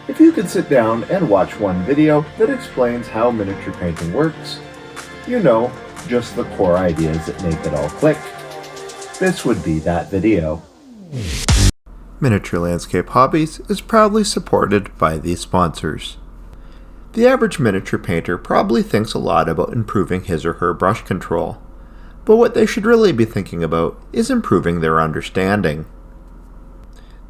If you could sit down and watch one video that explains how miniature painting works, you know, just the core ideas that make it all click, this would be that video. Miniature Landscape Hobbies is proudly supported by these sponsors. The average miniature painter probably thinks a lot about improving his or her brush control, but what they should really be thinking about is improving their understanding.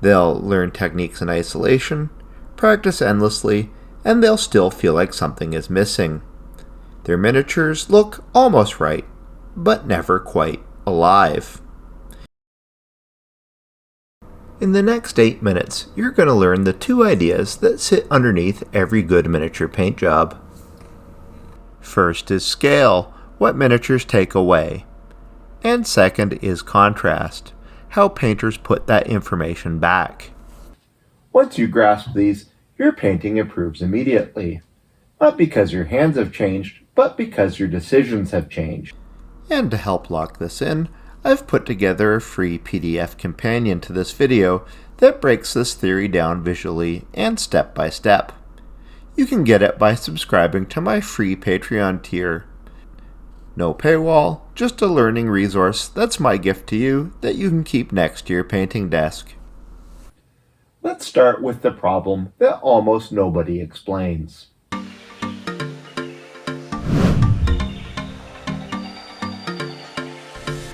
They'll learn techniques in isolation, practice endlessly, and they'll still feel like something is missing. Their miniatures look almost right, but never quite alive. In the next 8 minutes, you're going to learn the 2 ideas that sit underneath every good miniature paint job. First is scale, what miniatures take away. And second is contrast, how painters put that information back. Once you grasp these, your painting improves immediately. Not because your hands have changed, but because your decisions have changed. And to help lock this in, I've put together a free PDF companion to this video that breaks this theory down visually and step by step. You can get it by subscribing to my free Patreon tier. No paywall, just a learning resource that's my gift to you that you can keep next to your painting desk. Let's start with the problem that almost nobody explains.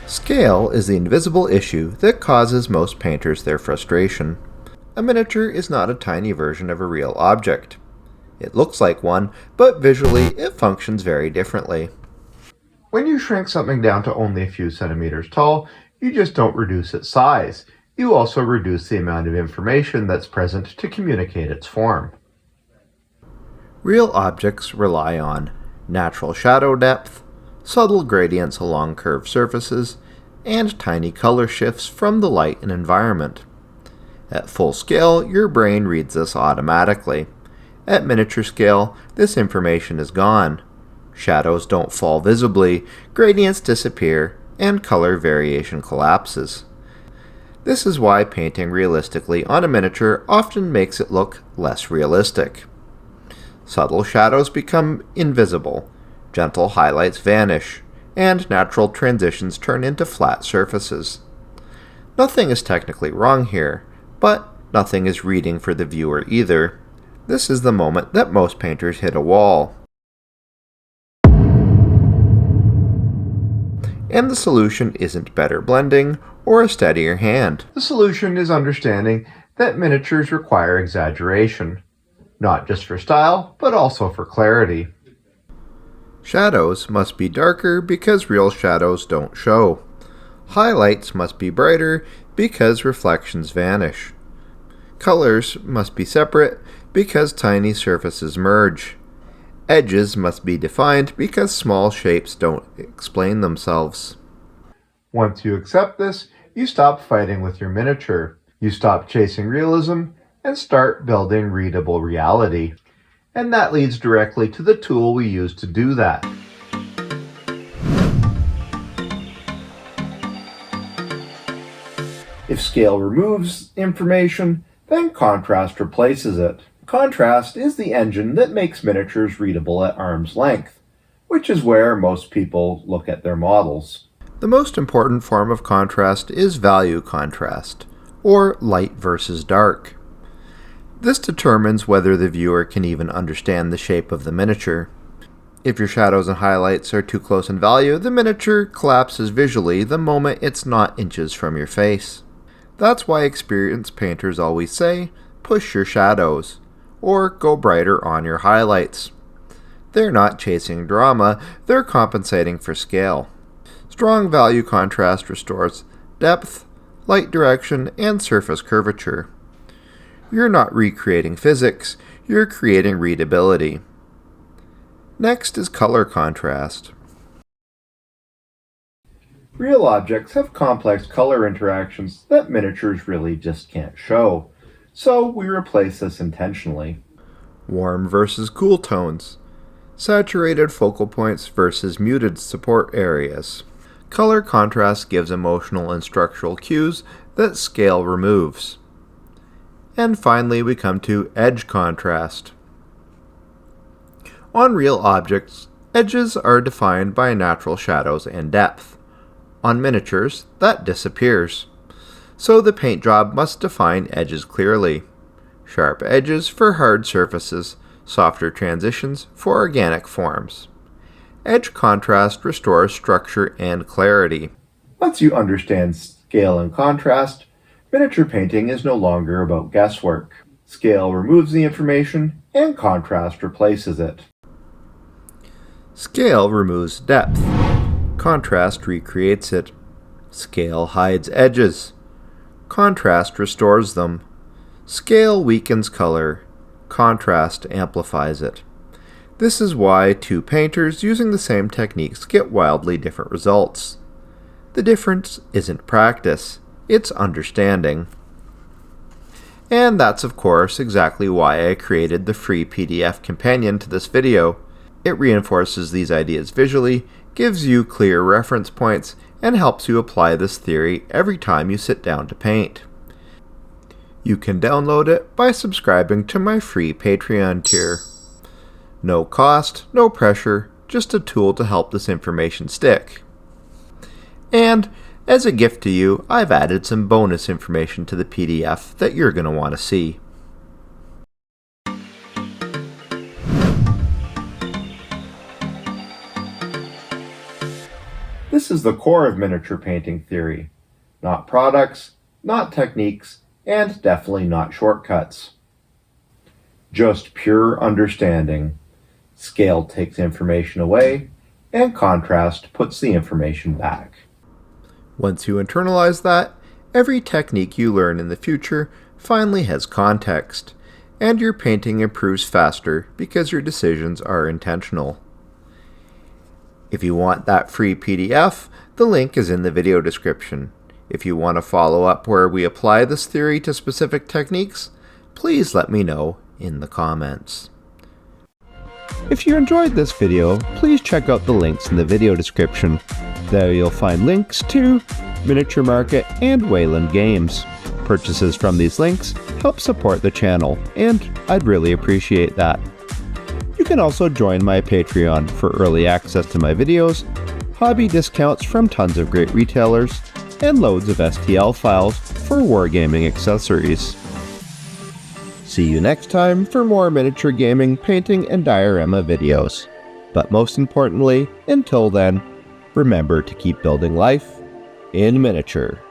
Scale is the invisible issue that causes most painters their frustration. A miniature is not a tiny version of a real object. It looks like one, but visually it functions very differently. When you shrink something down to only a few centimeters tall, you just don't reduce its size. You also reduce the amount of information that's present to communicate its form. Real objects rely on natural shadow depth, subtle gradients along curved surfaces, and tiny color shifts from the light and environment. At full scale, your brain reads this automatically. At miniature scale, this information is gone. Shadows don't fall visibly, gradients disappear, and color variation collapses. This is why painting realistically on a miniature often makes it look less realistic. Subtle shadows become invisible, gentle highlights vanish, and natural transitions turn into flat surfaces. Nothing is technically wrong here, but nothing is reading for the viewer either. This is the moment that most painters hit a wall. And the solution isn't better blending or a steadier hand. The solution is understanding that miniatures require exaggeration, not just for style, but also for clarity. Shadows must be darker because real shadows don't show. Highlights must be brighter because reflections vanish. Colors must be separate because tiny surfaces merge. Edges must be defined because small shapes don't explain themselves. Once you accept this, you stop fighting with your miniature. You stop chasing realism and start building readable reality. And that leads directly to the tool we use to do that. If scale removes information, then contrast replaces it. Contrast is the engine that makes miniatures readable at arm's length, which is where most people look at their models. The most important form of contrast is value contrast, or light versus dark. This determines whether the viewer can even understand the shape of the miniature. If your shadows and highlights are too close in value, the miniature collapses visually the moment it's not inches from your face. That's why experienced painters always say, push your shadows, or go brighter on your highlights. They're not chasing drama, they're compensating for scale. Strong value contrast restores depth, light direction, and surface curvature. You're not recreating physics, you're creating readability. Next is color contrast. Real objects have complex color interactions that miniatures really just can't show, so we replace this intentionally. Warm versus cool tones. Saturated focal points versus muted support areas. Color contrast gives emotional and structural cues that scale removes. And finally, we come to edge contrast. On real objects, edges are defined by natural shadows and depth. On miniatures, that disappears. So the paint job must define edges clearly. Sharp edges for hard surfaces, softer transitions for organic forms. Edge contrast restores structure and clarity. Once you understand scale and contrast, miniature painting is no longer about guesswork. Scale removes the information, and contrast replaces it. Scale removes depth. Contrast recreates it. Scale hides edges. Contrast restores them. Scale weakens color. Contrast amplifies it. This is why two painters using the same techniques get wildly different results. The difference isn't practice, it's understanding. And that's of course exactly why I created the free PDF companion to this video. It reinforces these ideas visually, gives you clear reference points, and helps you apply this theory every time you sit down to paint. You can download it by subscribing to my free Patreon tier. No cost, no pressure, just a tool to help this information stick. And as a gift to you, I've added some bonus information to the PDF that you're going to want to see. This is the core of miniature painting theory. Not products, not techniques, and definitely not shortcuts. Just pure understanding. Scale takes information away, and contrast puts the information back. Once you internalize that, every technique you learn in the future finally has context, and your painting improves faster because your decisions are intentional. If you want that free PDF, the link is in the video description. If you want to follow up where we apply this theory to specific techniques, please let me know in the comments. If you enjoyed this video, please check out the links in the video description. There you'll find links to Miniature Market and Wayland Games. Purchases from these links help support the channel, and I'd really appreciate that. You can also join my Patreon for early access to my videos, hobby discounts from tons of great retailers, and loads of STL files for wargaming accessories. See you next time for more miniature gaming, painting, and diorama videos. But most importantly, until then, remember to keep building life in miniature.